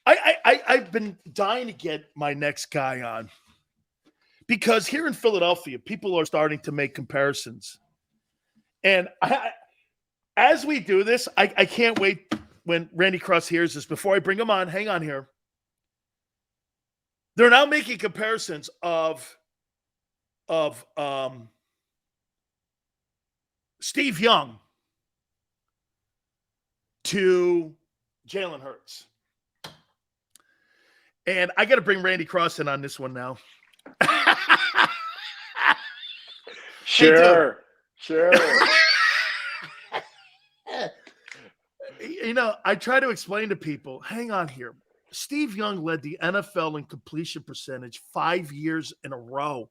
I've been dying to get my next guy on because here in Philadelphia, people are starting to make comparisons. And as we do this, I can't wait when Randy Cross hears this. Before I bring him on, hang on here. They're now making comparisons of Steve Young to Jalen Hurts. And I got to bring Randy Cross in on this one now. Sure. I try to explain to people, hang on here. Steve Young led the NFL in completion percentage 5 years in a row.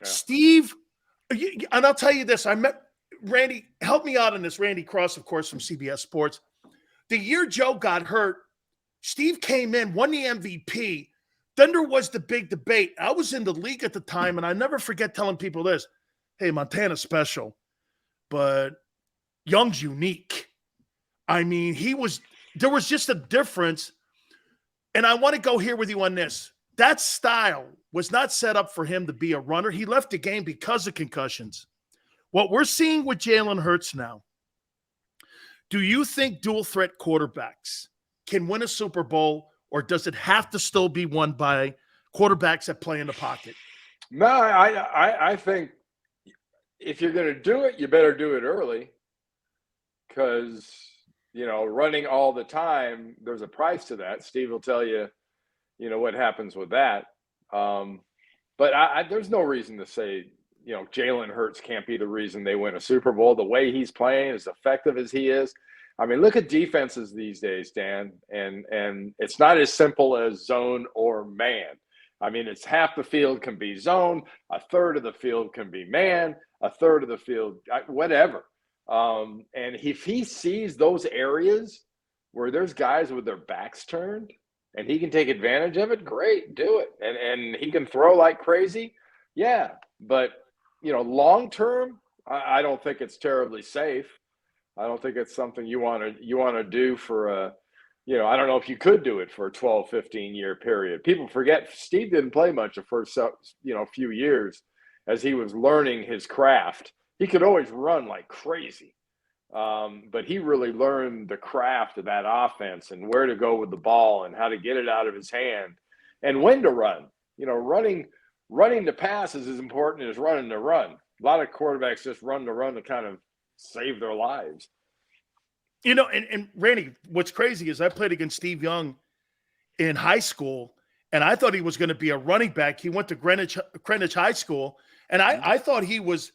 Yeah. Steve, and I'll tell you this, I met Randy, help me out on this, Randy Cross, of course, from CBS Sports. The year Joe got hurt, Steve came in, won the MVP. Then there was the big debate. I was in the league at the time, and I never forget telling people this. Hey, Montana's special, but Young's unique. I mean, there was just a difference. And I want to go here with you on this. That style was not set up for him to be a runner. He left the game because of concussions. What we're seeing with Jalen Hurts now, do you think dual-threat quarterbacks can win a Super Bowl, or does it have to still be won by quarterbacks that play in the pocket? No, I think if you're going to do it, you better do it early because – running all the time, there's a price to that. Steve will tell you, what happens with that. But there's no reason to say, Jalen Hurts can't be the reason they win a Super Bowl. The way he's playing, as effective as he is. I mean, look at defenses these days, Dan, and it's not as simple as zone or man. I mean, it's half the field can be zone, a third of the field can be man, a third of the field, whatever. And if he sees those areas where there's guys with their backs turned and he can take advantage of it, great, do it. And he can throw like crazy. Yeah. But, long term, I don't think it's terribly safe. I don't think it's something you want to do for I don't know if you could do it for a 12, 15-year period. People forget Steve didn't play much the first, few years as he was learning his craft. He could always run like crazy, but he really learned the craft of that offense and where to go with the ball and how to get it out of his hand and when to run. Running to pass is as important as running to run. A lot of quarterbacks just run to kind of save their lives. And Randy, what's crazy is I played against Steve Young in high school, and I thought he was going to be a running back. He went to Greenwich High School, and I thought he was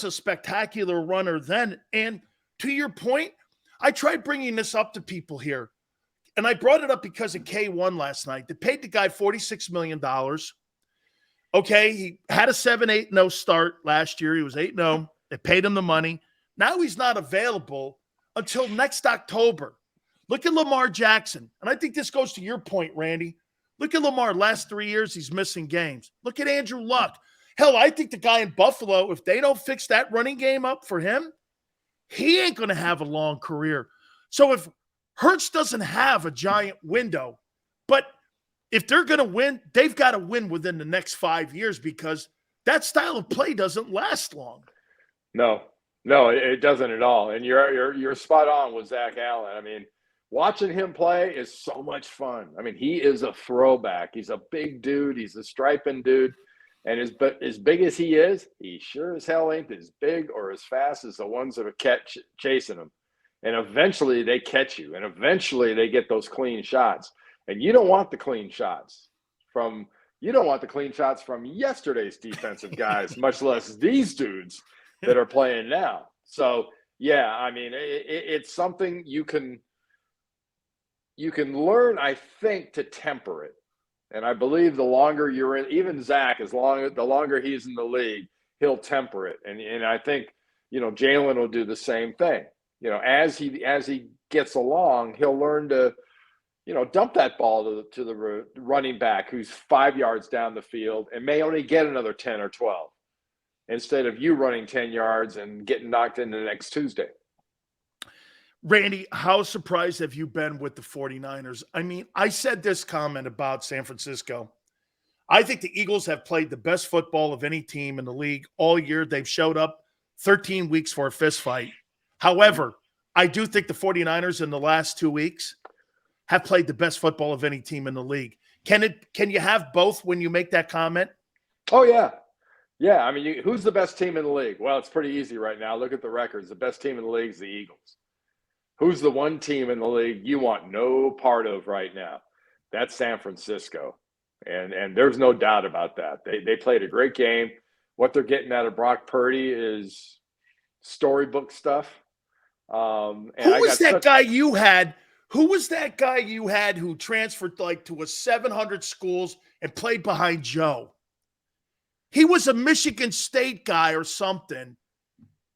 a spectacular runner then. And to your point, I tried bringing this up to people here, and I brought it up because of K1 last night. They paid the guy $46 million. Okay, he had a 7-8-0 start last year. He was 8-0. They paid him the money. Now he's not available until next October. Look at Lamar Jackson. And I think this goes to your point, Randy. Look at Lamar. Last 3 years, he's missing games. Look at Andrew Luck. Hell, I think the guy in Buffalo, if they don't fix that running game up for him, he ain't going to have a long career. So if Hurts doesn't have a giant window, but if they're going to win, they've got to win within the next 5 years because that style of play doesn't last long. No, it doesn't at all. And you're spot on with Zach Allen. I mean, watching him play is so much fun. I mean, he is a throwback. He's a big dude. He's a striping dude. And as big as he is, he sure as hell ain't as big or as fast as the ones that are chasing him. And eventually they catch you. And eventually they get those clean shots. And you don't want the clean shots from yesterday's defensive guys, much less these dudes that are playing now. So, yeah, I mean, it's something you can learn, I think, to temper it. And I believe the longer you're in, even Zach, the longer he's in the league, he'll temper it. And I think, Jalen will do the same thing. As he gets along, he'll learn to, dump that ball to the running back who's 5 yards down the field and may only get another 10 or 12 instead of you running 10 yards and getting knocked into next Tuesday. Randy, how surprised have you been with the 49ers? I mean, I said this comment about San Francisco. I think the Eagles have played the best football of any team in the league all year. They've showed up 13 weeks for a fist fight. However, I do think the 49ers in the last 2 weeks have played the best football of any team in the league. Can you have both when you make that comment? Oh, yeah. Yeah, I mean, who's the best team in the league? Well, it's pretty easy right now. Look at the records. The best team in the league is the Eagles. Who's the one team in the league you want no part of right now? That's San Francisco. And there's no doubt about that. They played a great game. What they're getting out of Brock Purdy is storybook stuff. Who was that guy you had? Who was that guy you had who transferred to a 700 schools and played behind Joe? He was a Michigan State guy or something.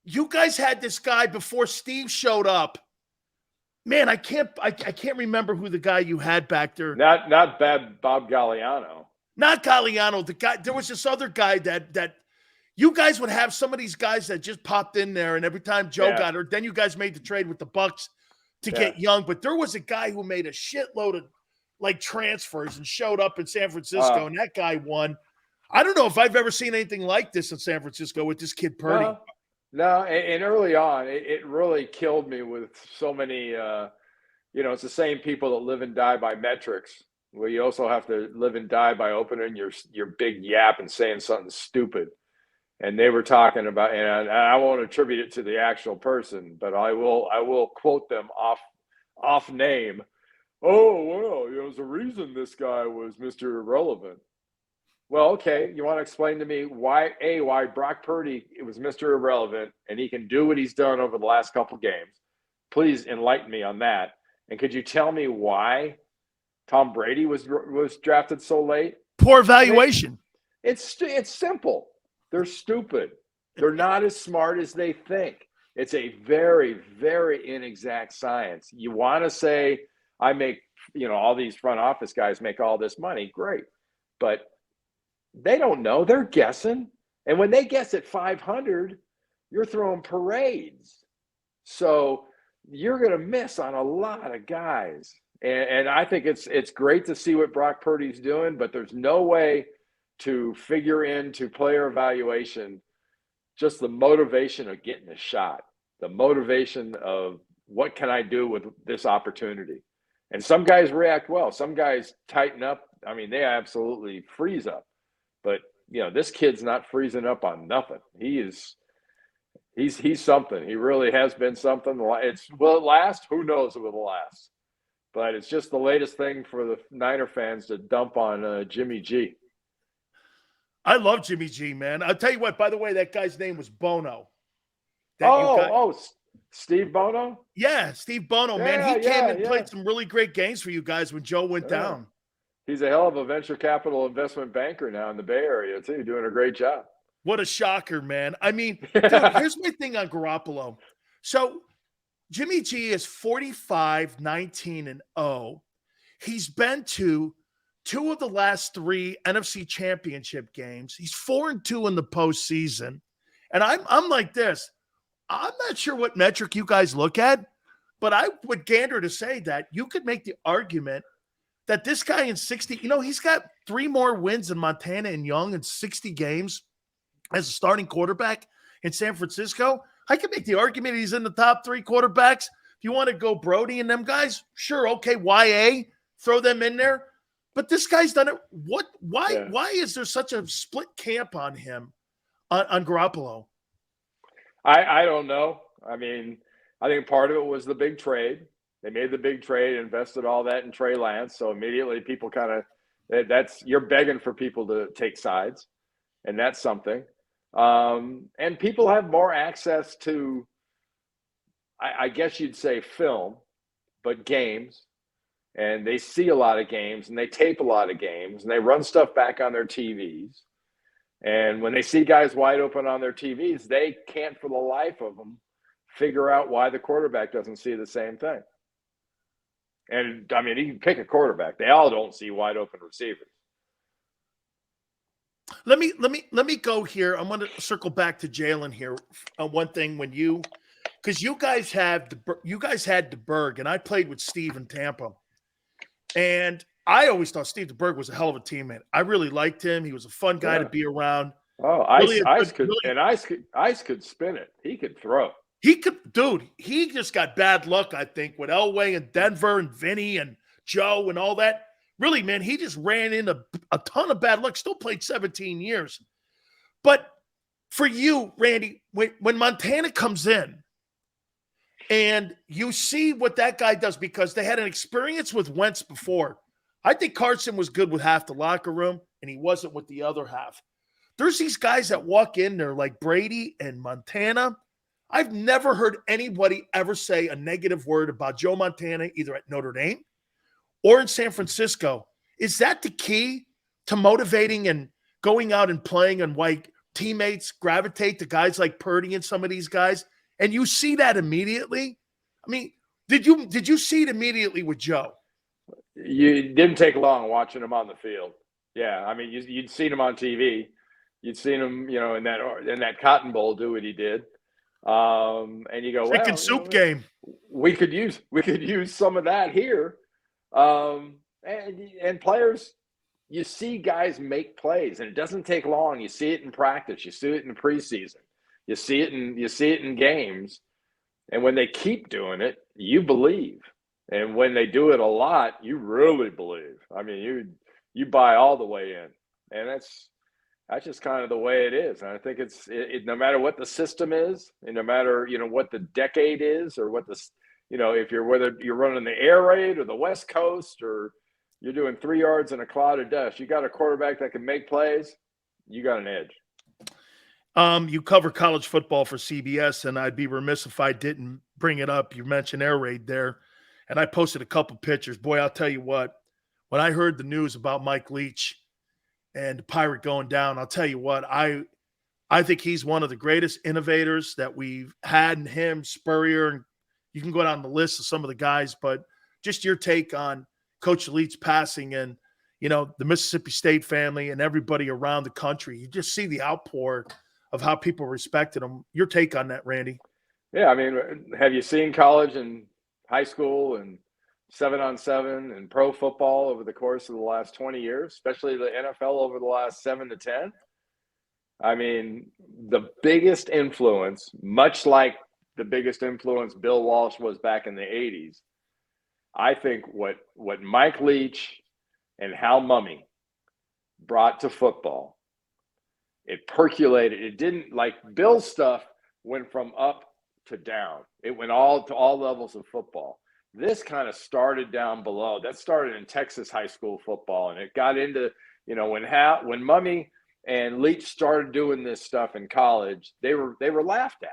You guys had this guy before Steve showed up. Man, I can't remember who the guy you had back there. Not bad Bob Galliano. Not Galliano. The guy, there was this other guy that you guys would have, some of these guys that just popped in there, and every time Joe got hurt, then you guys made the trade with the Bucks to get Young. But there was a guy who made a shitload of transfers and showed up in San Francisco, and that guy won. I don't know if I've ever seen anything like this in San Francisco with this kid Purdy. No, and early on, it really killed me with so many, it's the same people that live and die by metrics, where you also have to live and die by opening your big yap and saying something stupid. And they were talking about, and I won't attribute it to the actual person, but I will quote them off name. Oh, well, there's a reason this guy was Mr. Irrelevant. Well, okay, you want to explain to me why Brock Purdy was Mr. Irrelevant and he can do what he's done over the last couple games? Please enlighten me on that. And could you tell me why Tom Brady was drafted so late? Poor evaluation. It's simple. They're stupid. They're not as smart as they think. It's a very, very inexact science. You want to say, I make, all these front office guys make all this money. Great. But they don't know. They're guessing. And when they guess at 500, you're throwing parades. So you're going to miss on a lot of guys. And I think it's great to see what Brock Purdy's doing, but there's no way to figure into player evaluation just the motivation of getting a shot, the motivation of what can I do with this opportunity. And some guys react well. Some guys tighten up. I mean, they absolutely freeze up. But, this kid's not freezing up on nothing. He's something. He really has been something. Will it last? Who knows if it will last. But it's just the latest thing for the Niner fans to dump on Jimmy G. I love Jimmy G, man. I'll tell you what, by the way, that guy's name was Bono. Steve Bono? Yeah, Steve Bono, man. He came and played some really great games for you guys when Joe went down. He's a hell of a venture capital investment banker now in the Bay Area, too, doing a great job. What a shocker, man. I mean, dude, here's my thing on Garoppolo. So Jimmy G is 45, 19, and 0. He's been to 2 of the last 3 NFC championship games. He's 4-2 in the postseason. And I'm like this. I'm not sure what metric you guys look at, but I would gander to say that you could make the argument that this guy in 60, he's got 3 more wins than Montana and Young in 60 games as a starting quarterback in San Francisco. I could make the argument he's in the top 3 quarterbacks. If you want to go Brody and them guys, sure, okay, YA, throw them in there. But this guy's done it. Why is there such a split camp on him, on Garoppolo? I don't know. I mean, I think part of it was the big trade. They made the big trade, invested all that in Trey Lance. So immediately people you're begging for people to take sides. And that's something. And people have more access to, I guess you'd say film, but games. And they see a lot of games and they tape a lot of games and they run stuff back on their TVs. And when they see guys wide open on their TVs, they can't for the life of them figure out why the quarterback doesn't see the same thing. And I mean, you can pick a quarterback. They all don't see wide open receivers. Let me go here. I'm going to circle back to Jalen here on one thing. When you because you guys had DeBerg, and I played with Steve in Tampa, and I always thought Steve DeBerg was a hell of a teammate. I really liked him. He was a fun guy to be around. Oh, Really Ice could spin it. He could throw. He just got bad luck, I think, with Elway and Denver and Vinny and Joe and all that. Really, man, he just ran into a ton of bad luck. Still played 17 years. But for you, Randy, when Montana comes in and you see what that guy does, because they had an experience with Wentz before. I think Carson was good with half the locker room, and he wasn't with the other half. There's these guys that walk in there like Brady and Montana. I've never heard anybody ever say a negative word about Joe Montana, either at Notre Dame or in San Francisco. Is that the key to motivating and going out and playing, and why teammates gravitate to guys like Purdy and some of these guys? And you see that immediately. I mean, did you see it immediately with Joe? You didn't take long watching him on the field. Yeah, I mean, you'd seen him on TV. You'd seen him, in that Cotton Bowl do what he did. And you go, chicken soup game. We could use some of that here. And players, you see guys make plays, and it doesn't take long. You see it in practice. You see it in the preseason. You see it in games. And when they keep doing it, you believe. And when they do it a lot, you really believe. I mean, you buy all the way in, and that's just kind of the way it is. And I think it's no matter what the system is, and no matter what the decade is, or what the whether you're running the air raid or the West Coast, or you're doing 3 yards in a cloud of dust, you got a quarterback that can make plays, you got an edge. You cover college football for CBS, and I'd be remiss if I didn't bring it up. You mentioned air raid there, and I posted a couple pictures. Boy, I'll tell you what, when I heard the news about Mike Leach and the Pirate going down, I'll tell you what, I think he's one of the greatest innovators that we've had in him, Spurrier, and you can go down the list of some of the guys, but just your take on Coach Leach passing, and, the Mississippi State family and everybody around the country. You just see the outpour of how people respected him. Your take on that, Randy? Yeah, I mean, have you seen college and high school and 7-on-7 and pro football over the course of the last 20 years, especially the NFL over the last 7 to 10? I mean, the biggest influence, much like the biggest influence Bill Walsh was back in the 80s, I think what Mike Leach and Hal Mumme brought to football, it percolated. It didn't, like Bill's stuff went from up to down. It went to all levels of football. This kind of started down below. That started in Texas high school football, and it got into, when Mumme and Leach started doing this stuff in college, they were laughed at.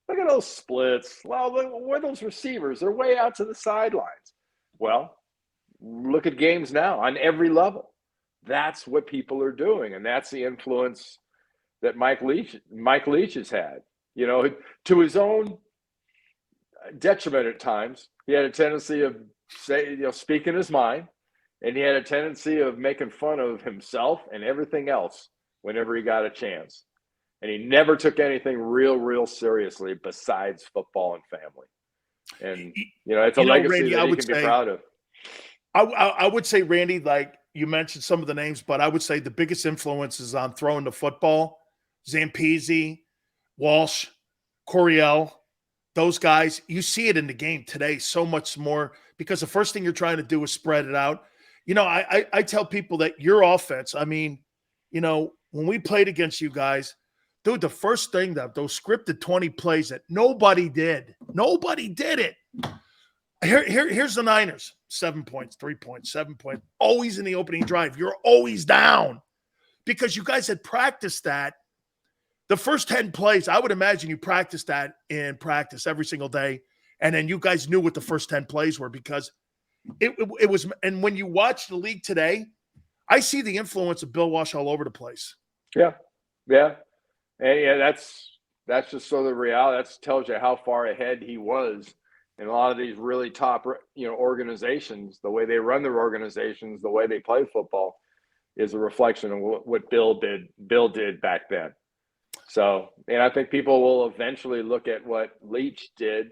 Look at those splits. Well, where are those receivers? They're way out to the sidelines. Well, look at games now on every level. That's what people are doing, and that's the influence that Mike Leach has had. To his own detriment at times, he had a tendency of speaking his mind, and he had a tendency of making fun of himself and everything else whenever he got a chance. And he never took anything real seriously besides football and family. And, it's a legacy Randy, that he can be proud of. I would say, Randy, like you mentioned some of the names, but I would say the biggest influences on throwing the football, Zampese, Walsh, Coryell, those guys, you see it in the game today so much more, because the first thing you're trying to do is spread it out. I tell people that your offense, I mean, when we played against you guys, dude, the first thing that those scripted 20 plays that nobody did it. Here's the Niners, 7 points, 3 points, 7 points, always in the opening drive. You're always down because you guys had practiced that. The first 10 plays, I would imagine you practiced that in practice every single day. And then you guys knew what the first 10 plays were, because it was, and when you watch the league today, I see the influence of Bill Walsh all over the place. Yeah. Yeah. And yeah, that's just sort of the reality. That tells you how far ahead he was in a lot of these really top, organizations. The way they run their organizations, the way they play football, is a reflection of what Bill did back then. So, and I think people will eventually look at what Leach did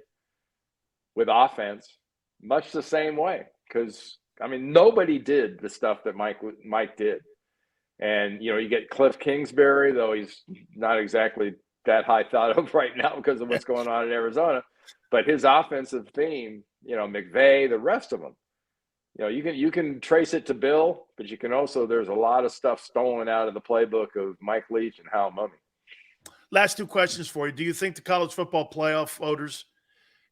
with offense much the same way. Because, I mean, nobody did the stuff that Mike did. And, you get Cliff Kingsbury, though he's not exactly that high thought of right now because of what's going on in Arizona. But his offensive theme, McVay, the rest of them, you can trace it to Bill, but you can also, there's a lot of stuff stolen out of the playbook of Mike Leach and Hal Mumme. Last two questions for you. Do you think the college football playoff voters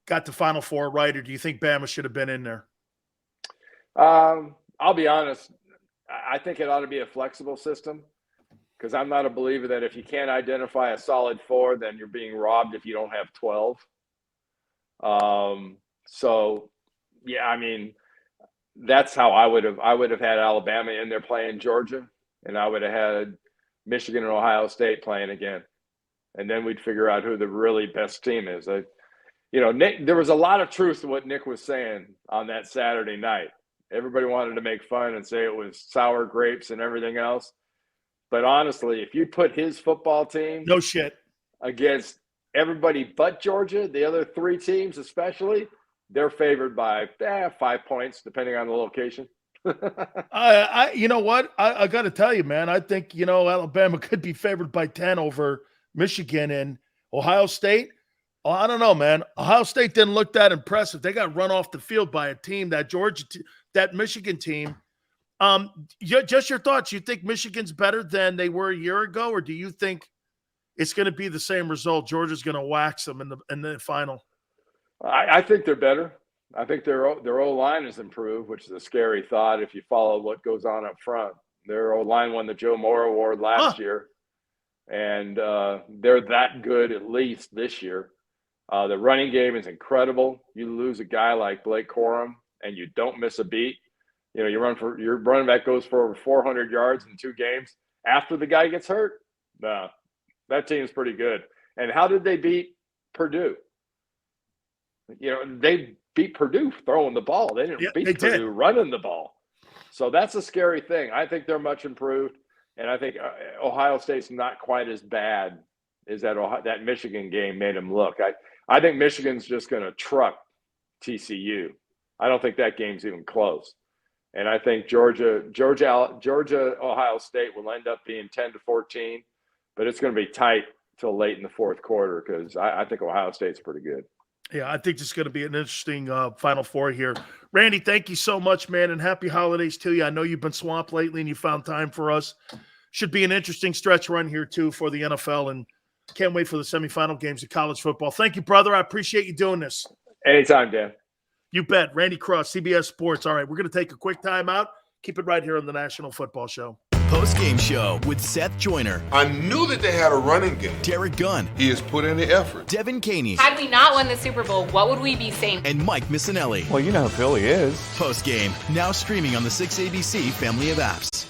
got the Final Four right, or do you think Bama should have been in there? I'll be honest. I think it ought to be a flexible system because I'm not a believer that if you can't identify a solid 4, then you're being robbed if you don't have 12. So, yeah, I mean, that's how I would have had Alabama in there playing Georgia, and I would have had Michigan and Ohio State playing again. And then we'd figure out who the really best team is. Nick, there was a lot of truth to what Nick was saying on that Saturday night. Everybody wanted to make fun and say it was sour grapes and everything else. But honestly, if you put his football team no shit against everybody but Georgia, the other 3 teams especially, they're favored by 5 points, depending on the location. You know what? I got to tell you, man, I think, Alabama could be favored by 10 over Michigan and Ohio State. Oh, I don't know, man. Ohio State didn't look that impressive. They got run off the field by a team, that Michigan team. Just your thoughts. You think Michigan's better than they were a year ago, or do you think it's going to be the same result? Georgia's going to wax them in the final. I think they're better. I think their O-line has improved, which is a scary thought if you follow what goes on up front. Their O-line won the Joe Moore Award last year, and they're that good at least this year. The running game is incredible. You lose a guy like Blake Corum, and you don't miss a beat. Your running back goes for over 400 yards in 2 games after the guy gets hurt. No, that team's pretty good. And how did they beat Purdue? They beat Purdue throwing the ball. They didn't beat Purdue running the ball. So that's a scary thing. I think they're much improved, and I think Ohio State's not quite as bad as that Michigan game made them look. I think Michigan's just going to truck TCU. I don't think that game's even close. And I think Georgia, Ohio State will end up being 10-14, but it's going to be tight till late in the fourth quarter because I think Ohio State's pretty good. Yeah, I think this is going to be an interesting Final Four here. Randy, thank you so much, man, and happy holidays to you. I know you've been swamped lately and you found time for us. Should be an interesting stretch run here, too, for the NFL, and can't wait for the semifinal games of college football. Thank you, brother. I appreciate you doing this. Anytime, Dan. You bet. Randy Cross, CBS Sports. All right, we're going to take a quick time out. Keep it right here on the National Football Show. Post-game show with Seth Joyner. I knew that they had a running game. Derek Gunn. He has put in the effort. Devin Caney. Had we not won the Super Bowl, what would we be saying? And Mike Missinelli. Well, you know who Philly is. Post-game, now streaming on the 6ABC family of apps.